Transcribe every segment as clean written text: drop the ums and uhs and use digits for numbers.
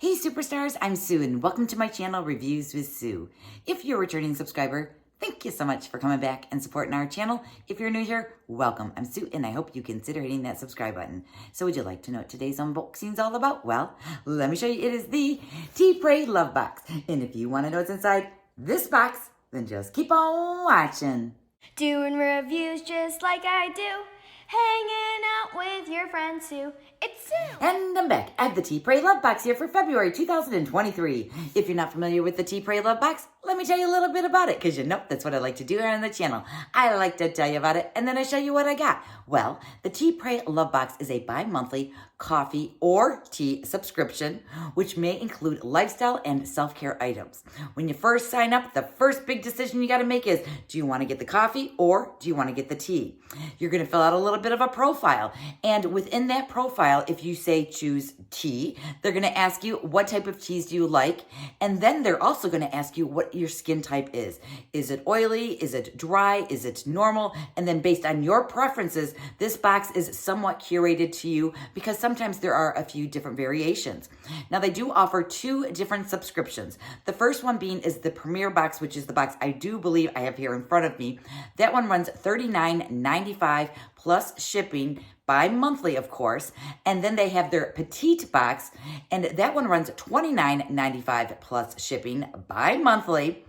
Hey superstars, I'm Sue and welcome to my channel Reviews with Sue. If you're a returning subscriber, thank you so much for coming back and supporting our channel. If you're new here, welcome. I'm Sue and I hope you consider hitting that subscribe button. So would you like to know what today's unboxing is all about? Well, let me show you. It is the Tea Pray Love Box. And if you want to know what's inside this box, then just keep on watching. Doing reviews just like I do. Hanging out with your friend Sue. It's Sue. And I'm back at the Tea Pray Love Box here for February 2023. If you're not familiar with the Tea Pray Love Box, let me tell you a little bit about it, because you know that's what I like to do here on the channel. I like to tell you about it, and then I show you what I got. Well, the Tea Pray Love Box is a bi-monthly coffee or tea subscription, which may include lifestyle and self-care items. When you first sign up, the first big decision you got to make is, do you want to get the coffee or do you want to get the tea? You're going to fill out a little bit of a profile, and within that profile, if you say choose tea, they're going to ask you what type of teas do you like, and then they're also going to ask you what your skin type is. Is it oily? Is it dry? Is it normal? And then based on your preferences, this box is somewhat curated to you, because sometimes there are a few different variations. Now they do offer two different subscriptions. The first one being is the Premier Box, which is the box I do believe I have here in front of me. That one runs $39.95 plus shipping, bi-monthly, of course. And then they have their Petite Box, and that one runs $29.95 plus shipping, bi-monthly.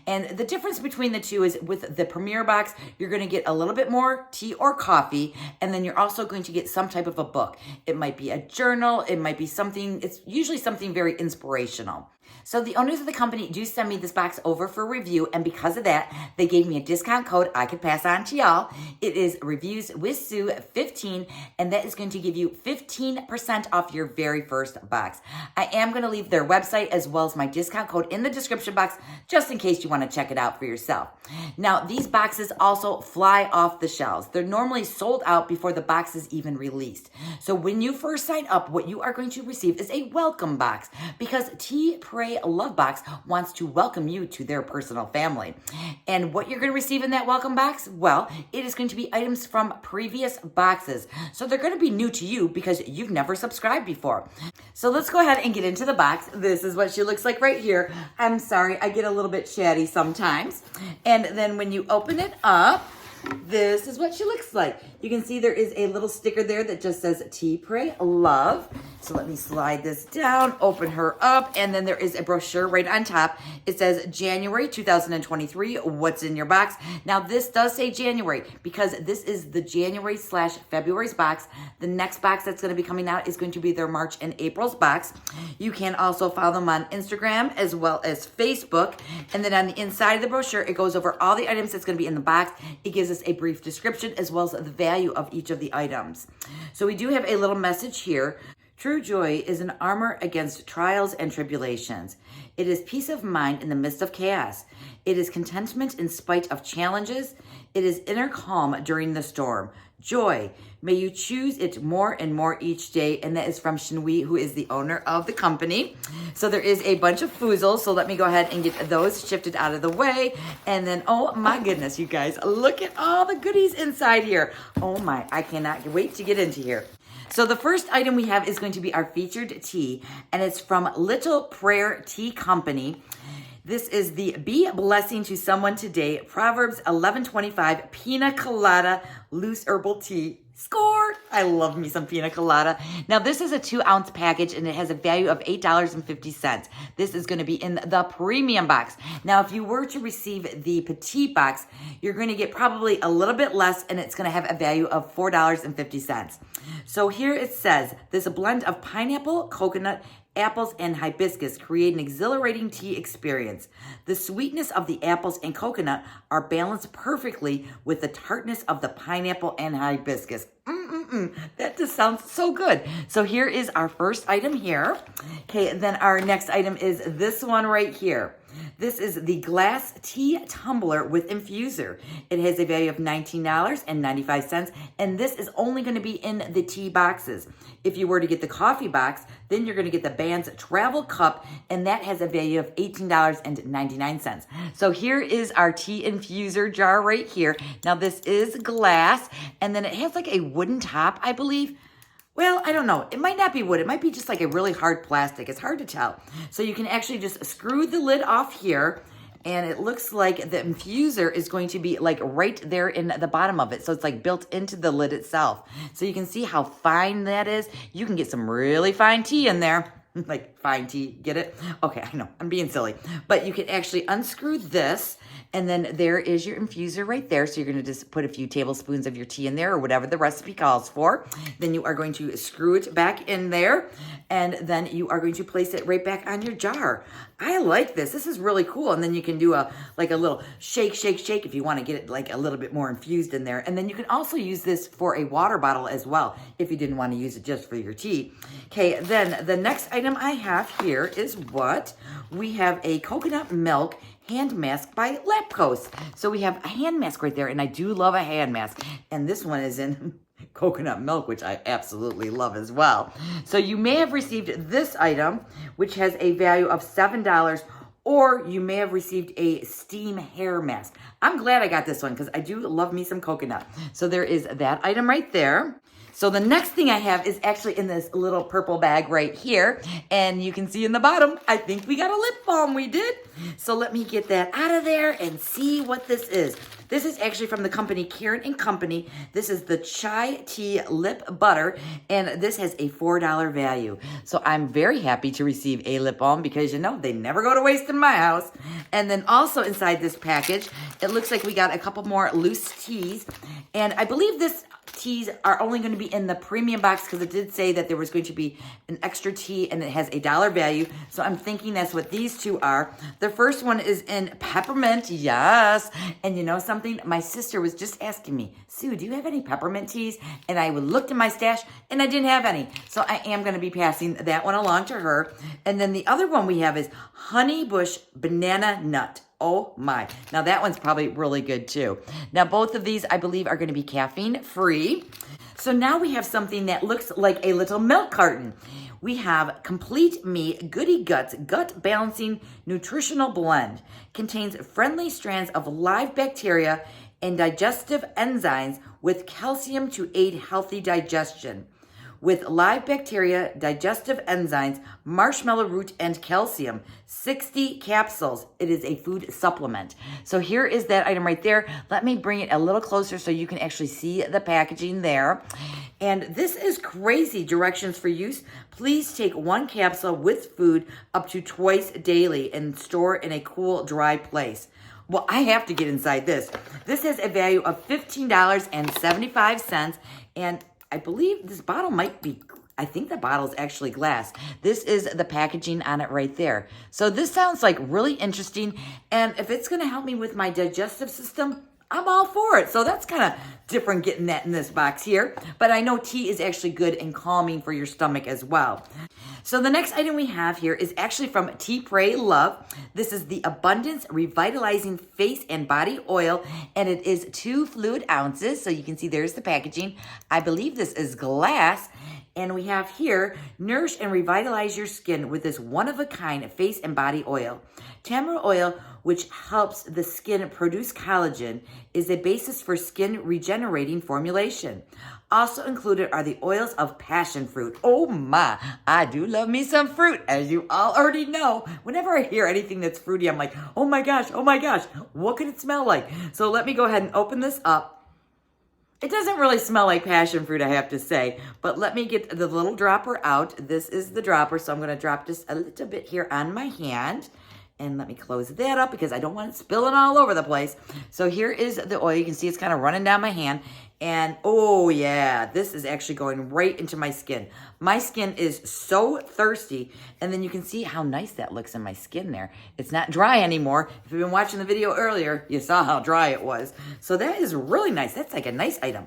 And the difference between the two is with the Premier Box, you're going to get a little bit more tea or coffee, and then you're also going to get some type of a book. It might be a journal, it might be something, it's usually something very inspirational. So the owners of the company do send me this box over for review, and because of that, they gave me a discount code I could pass on to y'all. It is reviewswithsue15, and that is going to give you 15% off your very first box. I am going to leave their website as well as my discount code in the description box, just in case you want to check it out for yourself. Now, these boxes also fly off the shelves. They're normally sold out before the box is even released. So when you first sign up, what you are going to receive is a welcome box, because Tea Pray Love Box wants to welcome you to their personal family. And what you're going to receive in that welcome box, well, it is going to be items from previous boxes. So they're going to be new to you because you've never subscribed before. So let's go ahead and get into the box. This is what she looks like right here. I'm sorry, I get a little bit chatty sometimes. And then when you open it up, this is what she looks like. You can see there is a little sticker there that just says Tea Pray Love. So let me slide this down, open her up, and then there is a brochure right on top. It says January 2023, what's in your box. Now this does say January because this is the January/February's box. The next box that's going to be coming out is going to be their March and April's box. You can also follow them on Instagram as well as Facebook. And then on the inside of the brochure, it goes over all the items that's going to be in the box. It gives us a brief description as well as the value of each of the items. So we do have a little message here. True joy is an armor against trials and tribulations. It is peace of mind in the midst of chaos. It is contentment in spite of challenges. It is inner calm during the storm. Joy, may you choose it more and more each day. And that is from Shinui, who is the owner of the company. So there is a bunch of foozles. So let me go ahead and get those shifted out of the way. And then, oh my goodness, you guys, look at all the goodies inside here. Oh my, I cannot wait to get into here. So the first item we have is going to be our featured tea, and it's from Little Prayer Tea Company. This is the Be a Blessing to Someone Today, Proverbs 11:25 Pina Colada Loose Herbal Tea. Score! I love me some pina colada. Now, this is a 2-ounce package, and it has a value of $8.50. This is going to be in the premium box. Now, if you were to receive the petite box, you're going to get probably a little bit less, and it's going to have a value of $4.50. So here it says, this blend of pineapple, coconut, apples, and hibiscus create an exhilarating tea experience. The sweetness of the apples and coconut are balanced perfectly with the tartness of the pineapple and hibiscus. That just sounds so good. So here is our first item here. Okay, then our next item is this one right here. This is the glass tea tumbler with infuser. It has a value of $19.95, and this is only going to be in the tea boxes. If you were to get the coffee box, then you're going to get the Band's travel cup, and that has a value of $18.99. So here is our tea infuser jar right here. Now this is glass, and then it has like a wooden top, I believe. Well, I don't know. It might not be wood. It might be just like a really hard plastic. It's hard to tell. So you can actually just screw the lid off here. And it looks like the infuser is going to be like right there in the bottom of it. So it's like built into the lid itself. So you can see how fine that is. You can get some really fine tea in there. Like fine tea, get it? Okay, I know, I'm being silly. But you can actually unscrew this, and then there is your infuser right there. So you're gonna just put a few tablespoons of your tea in there or whatever the recipe calls for. Then you are going to screw it back in there, and then you are going to place it right back on your jar. I like this. This is really cool. And then you can do a little shake, shake, shake if you want to get it like a little bit more infused in there. And then you can also use this for a water bottle as well if you didn't want to use it just for your tea. Okay, then the next item I have here is what? We have a coconut milk hand mask by Lapkos. So we have a hand mask right there, and I do love a hand mask. And this one is in coconut milk, which I absolutely love as well. So you may have received this item, which has a value of $7, or you may have received a steam hair mask. I'm glad I got this one because I do love me some coconut. So there is that item right there. So the next thing I have is actually in this little purple bag right here. And you can see in the bottom, I think we got a lip balm, we did. So let me get that out of there and see what this is. This is actually from the company Karen & Company. This is the Chai Tea Lip Butter, and this has a $4 value. So I'm very happy to receive a lip balm because, you know, they never go to waste in my house. And then also inside this package, it looks like we got a couple more loose teas. And I believe this teas are only going to be in the premium box because it did say that there was going to be an extra tea and it has a dollar value. So I'm thinking that's what these two are. The first one is in peppermint, yes. And you know something? My sister was just asking me, Sue, do you have any peppermint teas? And I would look in my stash and I didn't have any. So I am going to be passing that one along to her. And then the other one we have is Honey Bush Banana Nut. Oh my. Now that one's probably really good too. Now both of these I believe are going to be caffeine free. So now we have something that looks like a little milk carton. We have Complete Me Goody Guts Gut Balancing Nutritional Blend. Contains friendly strands of live bacteria and digestive enzymes with calcium to aid healthy digestion. With live bacteria, digestive enzymes, marshmallow root, and calcium. 60 capsules. It is a food supplement. So here is that item right there. Let me bring it a little closer so you can actually see the packaging there. And this is crazy directions for use. Please take one capsule with food up to twice daily and store in a cool, dry place. Well, I have to get inside this. This has a value of $15.75, and I believe this bottle might be, I think the bottle is actually glass. This is the packaging on it right there. So this sounds like really interesting. And if it's going to help me with my digestive system, I'm all for it. So that's kind of different getting that in this box here. But I know tea is actually good and calming for your stomach as well. So the next item we have here is actually from Tea, Pray, Love. This is the Abundance Revitalizing Face and Body Oil, and it is 2 fluid ounces. So you can see there's the packaging. I believe this is glass. And we have here, nourish and revitalize your skin with this one-of-a-kind face and body oil. Tamarind oil, which helps the skin produce collagen, is a basis for skin regenerating formulation. Also included are the oils of passion fruit. Oh my, I do love me some fruit, as you all already know. Whenever I hear anything that's fruity, I'm like, oh my gosh, what could it smell like? So let me go ahead and open this up. It doesn't really smell like passion fruit, I have to say, but let me get the little dropper out. This is the dropper, so I'm going to drop just a little bit here on my hand. And let me close that up because I don't want it spilling all over the place. So here is the oil. You can see it's kind of running down my hand. And oh yeah, this is actually going right into my skin. My skin is so thirsty. And then you can see how nice that looks in my skin there. It's not dry anymore. If you've been watching the video earlier, you saw how dry it was. So that is really nice. That's like a nice item.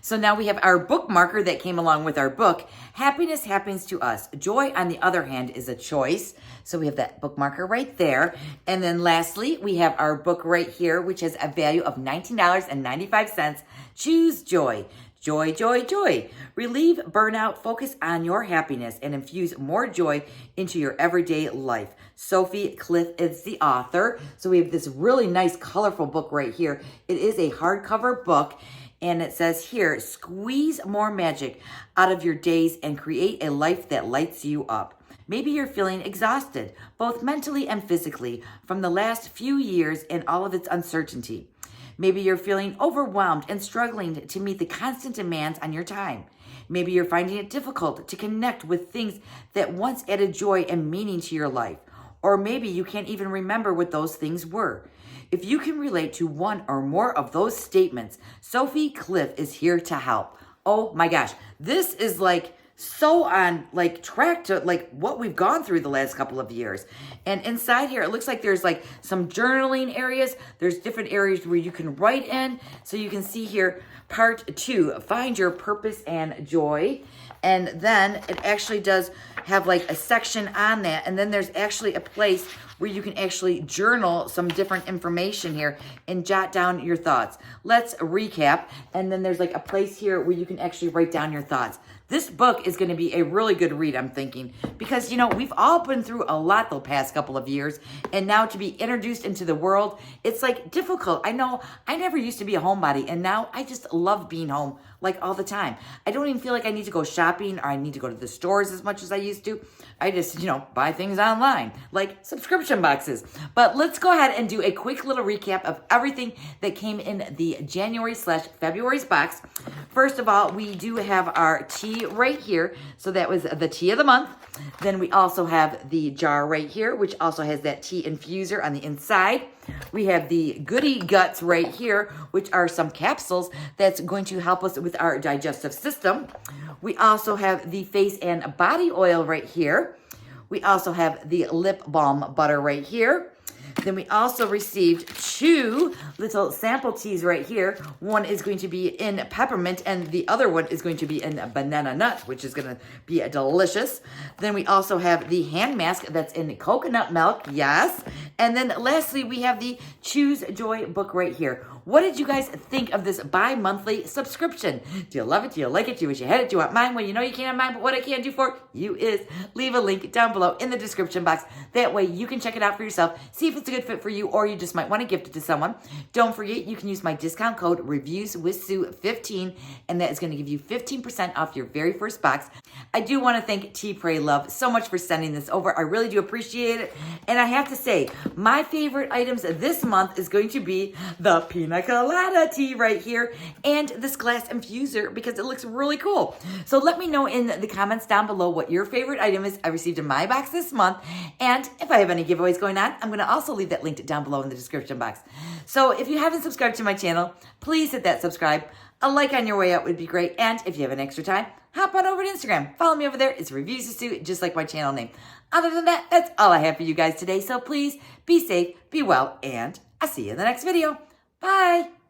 So now we have our bookmarker that came along with our book. Happiness happens to us. Joy, on the other hand, is a choice. So we have that bookmarker right there. And then lastly, we have our book right here, which has a value of $19.95. Choose joy. Joy, joy, joy. Relieve burnout, focus on your happiness, and infuse more joy into your everyday life. Sophie Cliff is the author. So we have this really nice, colorful book right here. It is a hardcover book. And it says here, squeeze more magic out of your days and create a life that lights you up. Maybe you're feeling exhausted, both mentally and physically, from the last few years and all of its uncertainty. Maybe you're feeling overwhelmed and struggling to meet the constant demands on your time. Maybe you're finding it difficult to connect with things that once added joy and meaning to your life. Or maybe you can't even remember what those things were. If you can relate to one or more of those statements, Sophie Cliff is here to help. Oh my gosh, this is like so on like track to like what we've gone through the last couple of years. And inside here, it looks like there's like some journaling areas. There's different areas where you can write in. So you can see here, part 2, find your purpose and joy. And then it actually does have like a section on that. And then there's actually a place where you can actually journal some different information here and jot down your thoughts. Let's recap. And then there's like a place here where you can actually write down your thoughts. This book is going to be a really good read, I'm thinking, because, you know, we've all been through a lot the past couple of years, and now to be introduced into the world, it's like difficult. I know I never used to be a homebody, and now I just love being home like all the time. I don't even feel like I need to go shopping or I need to go to the stores as much as I used to. I just, you know, buy things online, like subscription boxes. But let's go ahead and do a quick little recap of everything that came in the January/February's box. First of all, we do have our tea right here. So that was the tea of the month. Then we also have the jar right here, which also has that tea infuser on the inside. We have the goody guts right here, which are some capsules that's going to help us with our digestive system. We also have the face and body oil right here. We also have the lip balm butter right here. Then we also received 2 little sample teas right here. One is going to be in peppermint and the other one is going to be in banana nut, which is going to be delicious. Then we also have the hand mask that's in coconut milk, yes. And then lastly, we have the Choose Joy book right here. What did you guys think of this bi-monthly subscription? Do you love it? Do you like it? Do you wish you had it? Do you want mine? Well, you know you can't have mine, but what I can do for you is leave a link down below in the description box. That way you can check it out for yourself, see if it's a good fit for you, or you just might want to gift it to someone. Don't forget, you can use my discount code reviewswithsue15, and that is going to give you 15% off your very first box. I do want to thank Tea, Pray, Love so much for sending this over. I really do appreciate it. And I have to say, my favorite items this month is going to be the pina colada tea right here and this glass infuser because it looks really cool. So let me know in the comments down below what your favorite item is I received in my box this month. And if I have any giveaways going on, I'm going to also leave that linked down below in the description box. So if you haven't subscribed to my channel, please hit that subscribe. A like on your way out would be great. And if you have an extra time, hop on over to Instagram. Follow me over there. It's Reviews with Sue, just like my channel name. Other than that, that's all I have for you guys today. So please be safe, be well, and I'll see you in the next video. Bye.